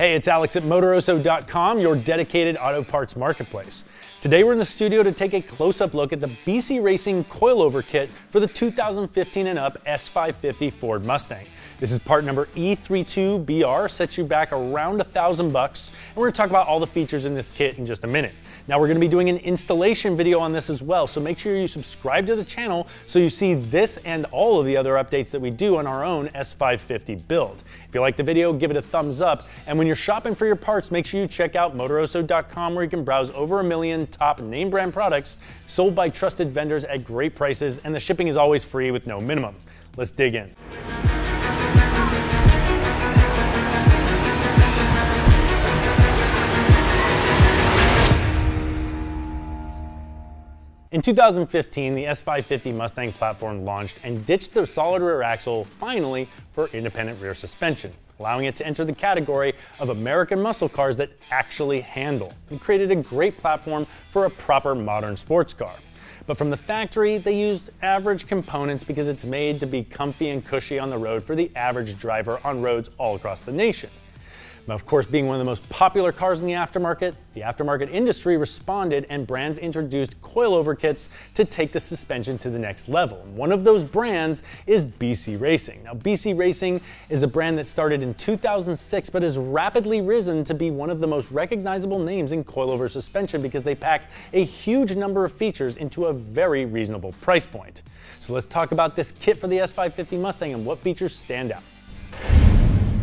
Hey, it's Alex at Motoroso.com, your dedicated auto parts marketplace. Today we're in the studio to take a close-up look at the BC Racing Coilover kit for the 2015 and up S550 Ford Mustang. This is part number E32BR, sets you back around $1,000, and we're going to talk about all the features in this kit in just a minute. Now we're going to be doing an installation video on this as well, so make sure you subscribe to the channel so you see this and all of the other updates that we do on our own S550 build. If you like the video, give it a thumbs up, and when you're shopping for your parts, make sure you check out Motoroso.com, where you can browse over 1 million top name brand products sold by trusted vendors at great prices, and the shipping is always free with no minimum. Let's dig in. In 2015, the S550 Mustang platform launched and ditched the solid rear axle finally for independent rear suspension, allowing it to enter the category of American muscle cars that actually handle, and created a great platform for a proper modern sports car. But from the factory, they used average components because it's made to be comfy and cushy on the road for the average driver on roads all across the nation. Now, of course, being one of the most popular cars in the aftermarket industry responded, and brands introduced coilover kits to take the suspension to the next level. One of those brands is BC Racing. Now, BC Racing is a brand that started in 2006 but has rapidly risen to be one of the most recognizable names in coilover suspension because they pack a huge number of features into a very reasonable price point. So let's talk about this kit for the S550 Mustang and what features stand out.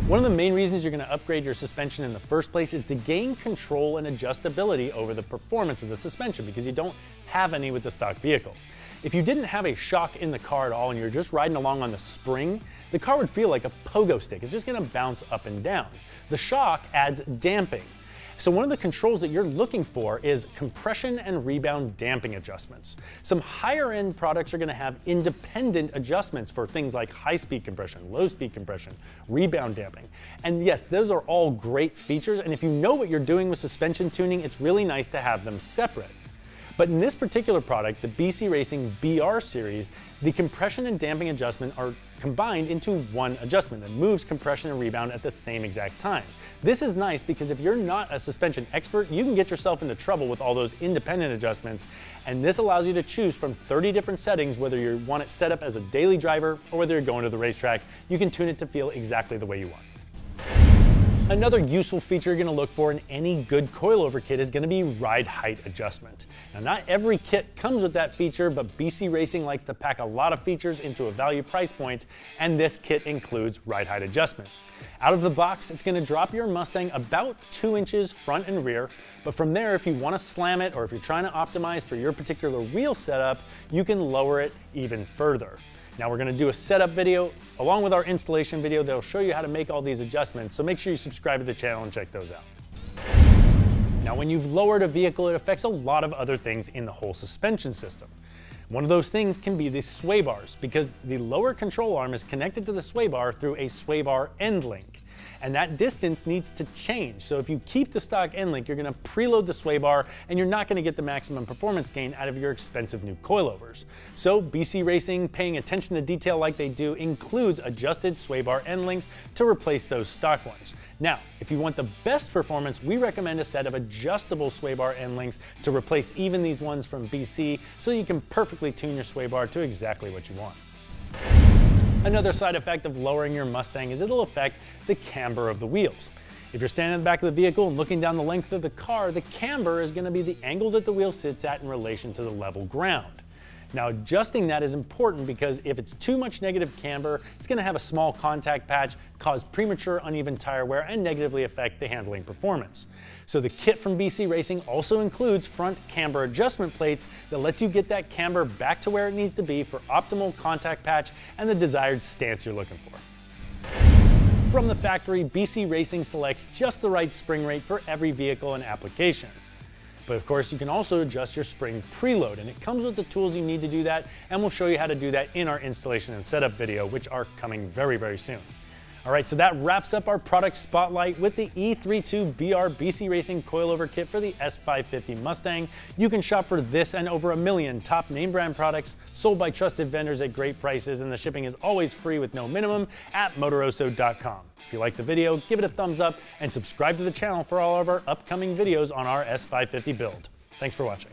One of the main reasons you're going to upgrade your suspension in the first place is to gain control and adjustability over the performance of the suspension, because you don't have any with the stock vehicle. If you didn't have a shock in the car at all and you're just riding along on the spring, the car would feel like a pogo stick. It's just going to bounce up and down. The shock adds damping. So one of the controls that you're looking for is compression and rebound damping adjustments. Some higher end products are going to have independent adjustments for things like high speed compression, low speed compression, rebound damping. And yes, those are all great features, and if you know what you're doing with suspension tuning, it's really nice to have them separate. But in this particular product, the BC Racing BR Series, the compression and damping adjustment are combined into one adjustment that moves compression and rebound at the same exact time. This is nice because if you're not a suspension expert, you can get yourself into trouble with all those independent adjustments, and this allows you to choose from 30 different settings, whether you want it set up as a daily driver or whether you're going to the racetrack. You can tune it to feel exactly the way you want. Another useful feature you're going to look for in any good coilover kit is going to be ride height adjustment. Now, not every kit comes with that feature, but BC Racing likes to pack a lot of features into a value price point, and this kit includes ride height adjustment. Out of the box, it's going to drop your Mustang about 2 inches front and rear, but from there, if you want to slam it or if you're trying to optimize for your particular wheel setup, you can lower it even further. Now we're going to do a setup video along with our installation video that'll show you how to make all these adjustments, so make sure you subscribe to the channel and check those out. Now when you've lowered a vehicle, it affects a lot of other things in the whole suspension system. One of those things can be the sway bars, because the lower control arm is connected to the sway bar through a sway bar end link. And that distance needs to change. So if you keep the stock end link, you're going to preload the sway bar, and you're not going to get the maximum performance gain out of your expensive new coilovers. So BC Racing, paying attention to detail like they do, includes adjusted sway bar end links to replace those stock ones. Now, if you want the best performance, we recommend a set of adjustable sway bar end links to replace even these ones from BC, so you can perfectly tune your sway bar to exactly what you want. Another side effect of lowering your Mustang is it'll affect the camber of the wheels. If you're standing in the back of the vehicle and looking down the length of the car, the camber is going to be the angle that the wheel sits at in relation to the level ground. Now, adjusting that is important because if it's too much negative camber, it's going to have a small contact patch, cause premature uneven tire wear, and negatively affect the handling performance. So the kit from BC Racing also includes front camber adjustment plates that lets you get that camber back to where it needs to be for optimal contact patch and the desired stance you're looking for. From the factory, BC Racing selects just the right spring rate for every vehicle and application. But of course, you can also adjust your spring preload, and it comes with the tools you need to do that, and we'll show you how to do that in our installation and setup video, which are coming very, very soon. All right, so that wraps up our product spotlight with the E32BR BC Racing coilover kit for the S550 Mustang. You can shop for this and over 1 million top name brand products sold by trusted vendors at great prices, and the shipping is always free with no minimum at Motoroso.com. If you like the video, give it a thumbs up and subscribe to the channel for all of our upcoming videos on our S550 build. Thanks for watching.